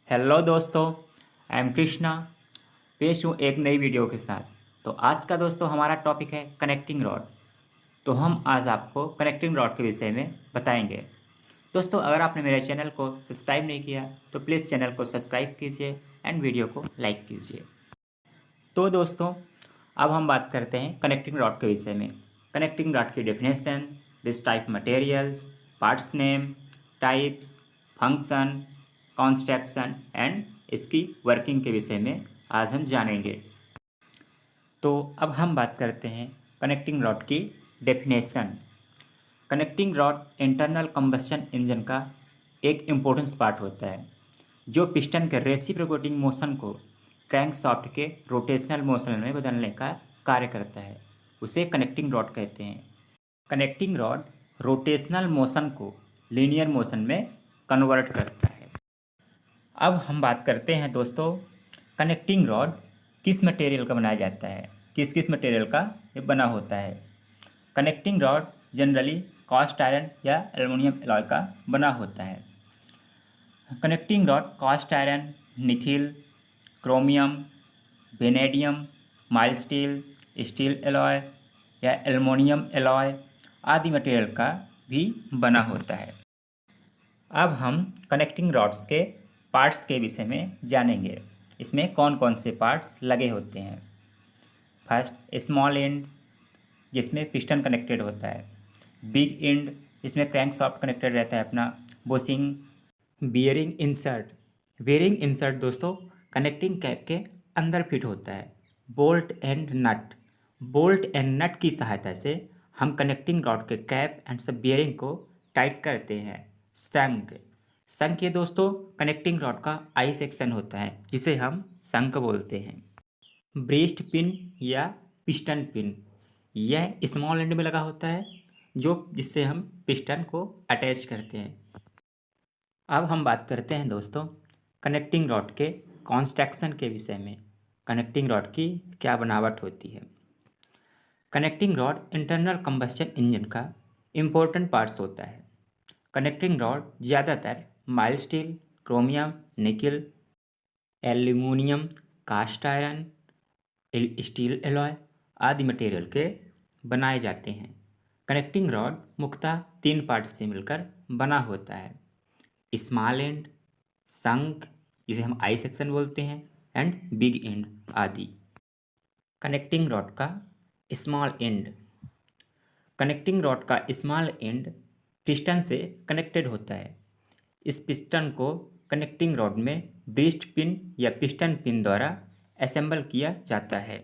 Hello दोस्तों, I am Krishna. पेश हूँ एक नई वीडियो के साथ। तो आज का दोस्तों हमारा टॉपिक है कनेक्टिंग रॉड। तो हम आज आपको कनेक्टिंग रॉड के विषय में बताएंगे। दोस्तों, अगर आपने मेरे चैनल को सब्सक्राइब नहीं किया तो प्लीज़ चैनल को सब्सक्राइब कीजिए एंड वीडियो को लाइक कीजिए। तो दोस्तों, अब हम बात करते हैं कनेक्टिंग रॉड के विषय में। कनेक्टिंग रॉड की definition, this type materials, parts name, types, function, construction and इसकी वर्किंग के विषय में आज हम जानेंगे। तो अब हम बात करते हैं कनेक्टिंग रॉड की definition. Connecting rod internal combustion engine का एक इम्पोर्टेंस पार्ट होता है जो पिस्टन के रेसिप्रोकेटिंग मोशन को क्रैंकशाफ्ट के रोटेशनल मोशन में बदलने का कार्य करता है। उसे कनेक्टिंग रॉड कहते हैं। कनेक्टिंग रॉड रोटेशनल मोशन को लीनियर मोशन में कन्वर्ट करता है। अब हम बात करते हैं दोस्तों, कनेक्टिंग रॉड किस मटेरियल का बनाया जाता है, किस किस मटेरियल का ये बना होता है। Connecting rod generally cast iron या एल्युमिनियम एलॉय का बना होता है। Connecting rod cast iron, nickel, chromium, vanadium, mild steel, steel alloy या एल्युमिनियम एलॉय आदि मटेरियल का भी बना होता है। अब हम कनेक्टिंग रॉड्स के पार्ट्स के विषय में जानेंगे। इसमें कौन कौन से पार्ट्स लगे होते हैं। फर्स्ट, स्मॉल एंड जिसमें पिस्टन कनेक्टेड होता है। बिग एंड जिसमें क्रैंकशाफ्ट कनेक्टेड रहता है अपना bushing. Bearing insert, bearing insert दोस्तों कनेक्टिंग कैप के अंदर फिट होता है। Bolt and nut, bolt and nut की सहायता से हम कनेक्टिंग रॉड के कैप एंड सब बियरिंग को टाइट करते हैं। संक, संक ये दोस्तों कनेक्टिंग रॉड का आई सेक्शन होता है जिसे हम संक बोलते हैं। ब्रेस्ट पिन या पिस्टन पिन, यह स्मॉल एंड में लगा होता है जिससे हम पिस्टन को अटैच करते हैं। अब हम बात करते हैं दोस्तों कनेक्टिंग रॉड के कंस्ट्रक्शन के विषय में। कनेक्टिंग रॉड की क्या बनावट होती है। Connecting rod internal combustion engine का इम्पोर्टेंट पार्ट्स होता है। कनेक्टिंग रॉड ज़्यादातर mild steel, chromium, nickel, aluminium, cast iron, steel alloy आदि मटेरियल के बनाए जाते हैं। कनेक्टिंग रॉड मुख्यतः 3 पार्ट्स से मिलकर बना होता है। स्मॉल एंड, संक जिसे हम आई सेक्शन बोलते हैं एंड बिग एंड आदि। कनेक्टिंग रॉड का स्मॉल एंड, कनेक्टिंग रॉड का स्मॉल एंड पिस्टन से कनेक्टेड होता है। इस पिस्टन को कनेक्टिंग रॉड में ब्रेस्ट पिन या पिस्टन पिन द्वारा असेंबल किया जाता है।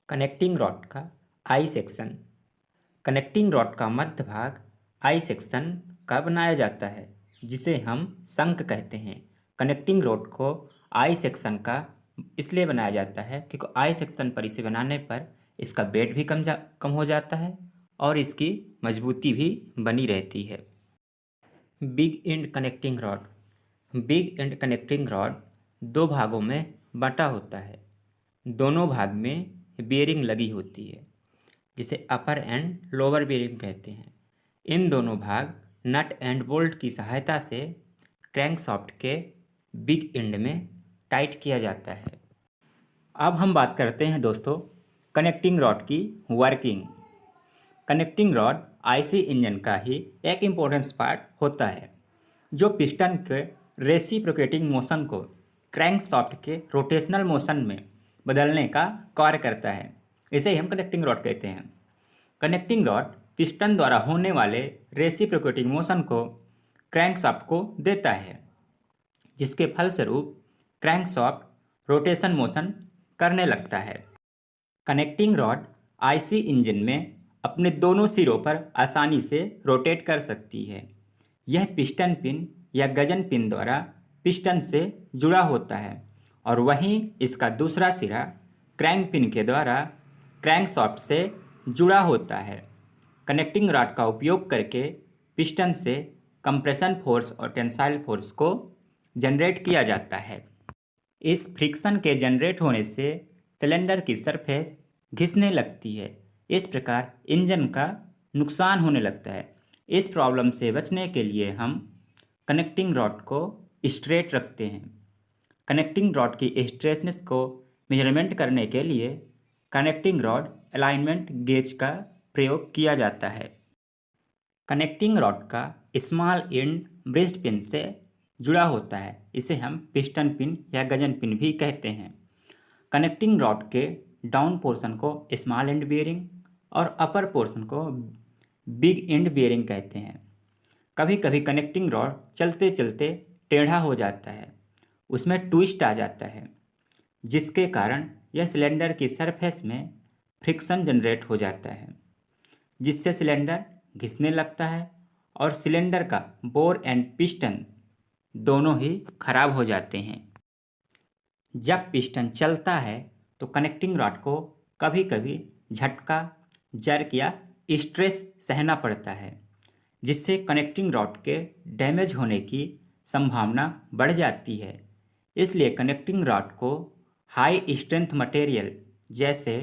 कनेक्टिंग रॉड का आई सेक्शन, कनेक्टिंग रॉड का मध्य भाग आई सेक्शन का बनाया जाता है जिसे हम संक कहते हैं। कनेक्टिंग रॉड को आई सेक्शन का इसलिए बनाया जाता है क्योंकि आई सेक्शन पर इसे बनाने पर इसका वेट भी कम हो जाता है और इसकी मजबूती भी बनी रहती है। Big and connecting rod, big and connecting rod 2 भागों में बंटा होता है। दोनों भाग में बेयरिंग लगी होती है जिसे अपर एंड लोअर बेयरिंग कहते हैं। इन दोनों भाग नट एंड बोल्ट की सहायता से क्रैंकशाफ्ट के बिग एंड में टाइट किया जाता है। अब हम बात करते हैं दोस्तों कनेक्टिंग रॉड की working. Connecting rod IC engine का ही एक इम्पोर्टेंट पार्ट होता है जो पिस्टन के रेसिप्रोकेटिंग मोशन को क्रैंकशाफ्ट के रोटेशनल मोशन में बदलने का कार्य करता है। इसे ही हम कनेक्टिंग रॉड कहते हैं। कनेक्टिंग रॉड पिस्टन द्वारा होने वाले रेसिप्रोकेटिंग मोशन को क्रैंकशाफ्ट को देता है जिसके फलस्वरूप क्रैंकशाफ्ट रोटेशन मोशन करने लगता है। कनेक्टिंग रॉड आईसी इंजन में अपने दोनों सिरों पर आसानी से रोटेट कर सकती है। यह पिस्टन पिन या गजन पिन द्वारा पिस्टन से जुड़ा होता है और वहीं इसका दूसरा सिरा क्रैंक पिन के द्वारा क्रैंकशाफ्ट से जुड़ा होता है। कनेक्टिंग रॉड का उपयोग करके पिस्टन से कंप्रेशन फोर्स और टेंसाइल फोर्स को जनरेट किया जाता है। इस फ्रिक्शन के जनरेट होने से सिलेंडर की सरफेस घिसने लगती है। इस प्रकार इंजन का नुकसान होने लगता है। इस प्रॉब्लम से बचने के लिए हम कनेक्टिंग रॉड को स्ट्रेट रखते हैं। कनेक्टिंग रॉड की स्ट्रेचनेस को मेजरमेंट करने के लिए कनेक्टिंग रॉड अलाइनमेंट गेज का प्रयोग किया जाता है। कनेक्टिंग रॉड का स्मॉल एंड ब्रेस्ट पिन से जुड़ा होता है। इसे हम पिस्टन पिन या गजन पिन भी कहते हैं। कनेक्टिंग रॉड के डाउन पोर्शन को स्मॉल एंड बेयरिंग और अपर पोर्शन को बिग एंड बेयरिंग कहते हैं। कभी कभी कनेक्टिंग रॉड चलते चलते टेढ़ा हो जाता है, उसमें ट्विस्ट आ जाता है, जिसके कारण यह सिलेंडर की सरफेस में फ्रिक्शन जनरेट हो जाता है, जिससे सिलेंडर घिसने लगता है और सिलेंडर का बोर एंड पिस्टन दोनों ही खराब हो जाते हैं। जब पिस्टन चलता है तो कनेक्टिंग रॉड को कभी कभी झटका, जर्क या स्ट्रेस सहना पड़ता है, जिससे कनेक्टिंग रॉड के डैमेज होने की संभावना बढ़ जाती है। इसलिए कनेक्टिंग रॉड को हाई स्ट्रेंथ मटेरियल जैसे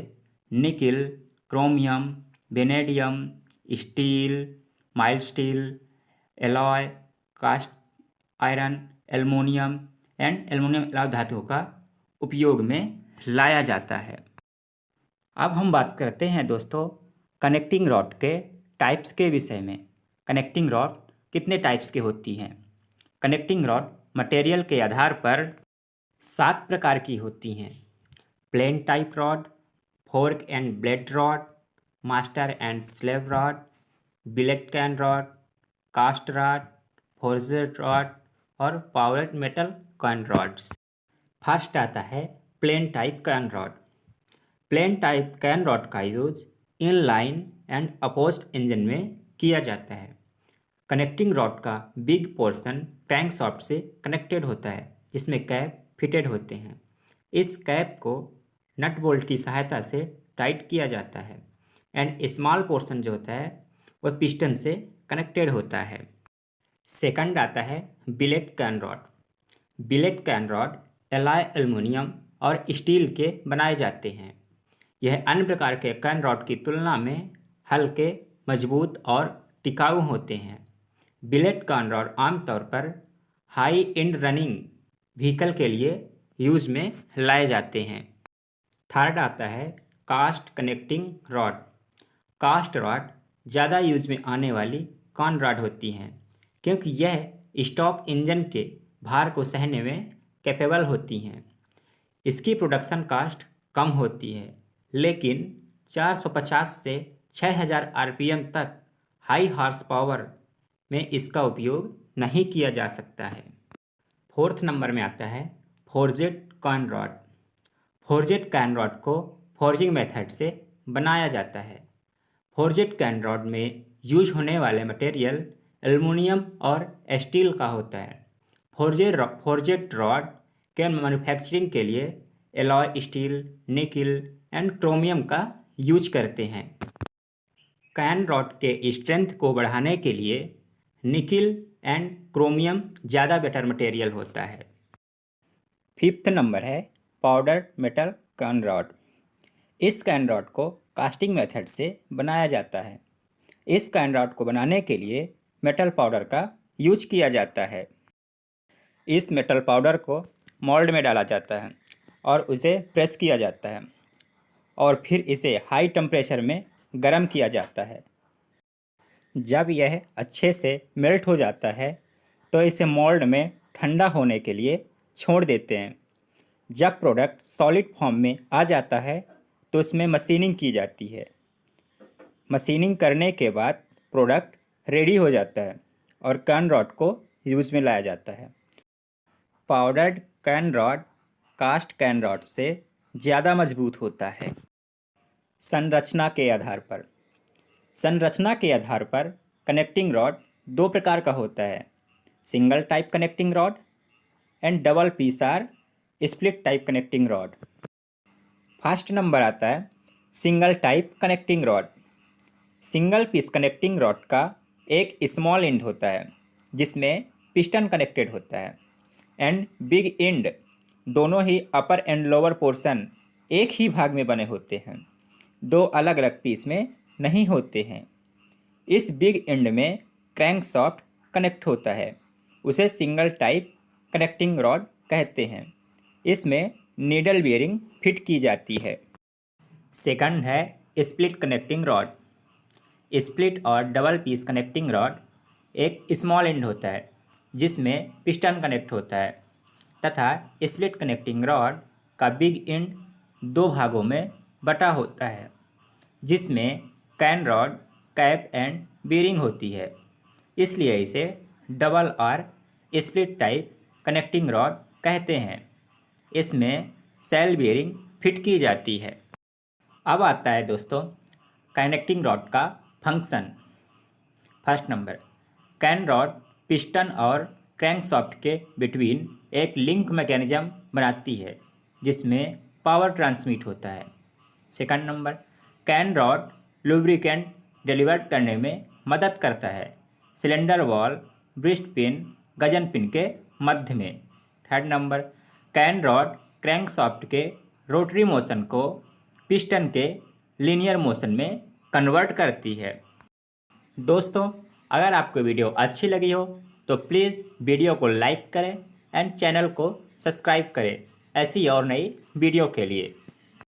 nickel, chromium, vanadium, steel, mild steel, alloy, cast iron, aluminium and aluminium alloy धातुओं का उपयोग में लाया जाता है। अब हम बात करते हैं दोस्तों कनेक्टिंग रॉड के टाइप्स के विषय में। कनेक्टिंग रॉड कितने टाइप्स की होती हैं? कनेक्टिंग रॉड मटेरियल के आधार पर 7 प्रकार की होती हैं। Plain type rod, fork and blade rod, master and slave rod, billet can rod, cast rod, forged rod और powered metal can rods. First आता है plain type can rod. Plain type can rod का use in line and opposed engine में किया जाता है। Connecting rod का big portion crankshaft से कनेक्टेड होता है, जिसमें कैप फिटेड होते हैं। इस कैप को नट बोल्ट की सहायता से टाइट किया जाता है एंड स्मॉल पोर्शन जो होता है वह पिस्टन से कनेक्टेड होता है। सेकंड आता है billet can rod. Billet can rod alloy aluminium और स्टील के बनाए जाते हैं। यह अन्य प्रकार के कैन रॉड की तुलना में हल्के, मजबूत और टिकाऊ होते हैं। बिलेट कैन रॉड आमतौर पर हाई एंड रनिंग व्हीकल के लिए यूज में लाए जाते हैं। थर्ड आता है cast connecting rod. Cast rod ज़्यादा यूज में आने वाली कैन रॉड होती हैं, क्योंकि यह स्टॉक इंजन के भार को सहने में कैपेबल होती हैं। इसकी प्रोडक्शन कास्ट कम होती है, लेकिन 450 से 6000 आरपीएम तक हाई हॉर्स पावर में इसका उपयोग नहीं किया जा सकता है। फोर्थ नंबर में आता है फोर्जेड कैन रॉड। फोर्जेड कैन रॉड को फोर्जिंग मेथड से बनाया जाता है। फोर्जेड कैन रॉड में यूज होने वाले मटेरियल एल्युमिनियम और स्टील का होता है। फोर्जेड रॉड के मैन्युफैक्चरिंग के लिए alloy steel, nickel and chromium का यूज करते हैं। कैन रॉड के स्ट्रेंथ को बढ़ाने के लिए निकिल एंड क्रोमियम ज़्यादा बेटर मटेरियल होता है। फिफ्थ नंबर है पाउडर मेटल कैन रॉड। इस कैन रॉड को कास्टिंग मेथड से बनाया जाता है। इस कैन रॉड को बनाने के लिए मेटल पाउडर का यूज किया जाता है। इस मेटल पाउडर को मोल्ड में डाला जाता है और उसे प्रेस किया जाता है और फिर इसे हाई टेम्परेचर में गर्म किया जाता है। जब यह अच्छे से मेल्ट हो जाता है तो इसे मोल्ड में ठंडा होने के लिए छोड़ देते हैं। जब प्रोडक्ट सॉलिड फॉर्म में आ जाता है तो उसमें मशीनिंग की जाती है। मशीनिंग करने के बाद प्रोडक्ट रेडी हो जाता है और कैन रॉड को यूज में लाया जाता है। Powdered con rod cast con rod से ज़्यादा मजबूत होता है। संरचना के आधार पर कनेक्टिंग रॉड 2 प्रकार का होता है, single type connecting rod and double piece or split type connecting rod. First number आता है single type connecting rod. Single piece connecting rod का एक स्मॉल एंड होता है जिसमें पिस्टन कनेक्टेड होता है एंड बिग एंड, दोनों ही अपर एंड लोअर पोर्शन एक ही भाग में बने होते हैं, 2 अलग अलग पीस में नहीं होते हैं। इस बिग एंड में क्रैंकशाफ्ट कनेक्ट होता है, उसे सिंगल टाइप कनेक्टिंग रॉड कहते हैं। इसमें नीडल बेयरिंग फिट की जाती है। सेकंड है स्प्लिट कनेक्टिंग रॉड। स्प्लिट और डबल पीस कनेक्टिंग रॉड एक स्मॉल एंड होता है जिसमें पिस्टन कनेक्ट होता है तथा स्प्लिट कनेक्टिंग रॉड का बिग एंड दो भागों में बटा होता है जिसमें can rod, cap and bearing होती है। इसलिए इसे डबल और स्प्लिट टाइप कनेक्टिंग रॉड कहते हैं। इसमें सेल बीरिंग फिट की जाती है। अब आता है दोस्तों कनेक्टिंग रॉड का function. First number, can rod piston और क्रैंकशाफ्ट के बिटवीन एक लिंक मैकेनिज्म बनाती है जिसमें पावर ट्रांसमिट होता है। Second number, can rod lubricant deliver करने में मदद करता है cylinder wall, breast pin, Gajan pin के मध्य में। Third number, can rod crankshaft के रोटरी मोशन को पिस्टन के लीनियर मोशन में कन्वर्ट करती है। दोस्तों, अगर आपको वीडियो अच्छी लगी हो तो प्लीज़ वीडियो को लाइक करें एंड चैनल को सब्सक्राइब करें ऐसी और नई वीडियो के लिए।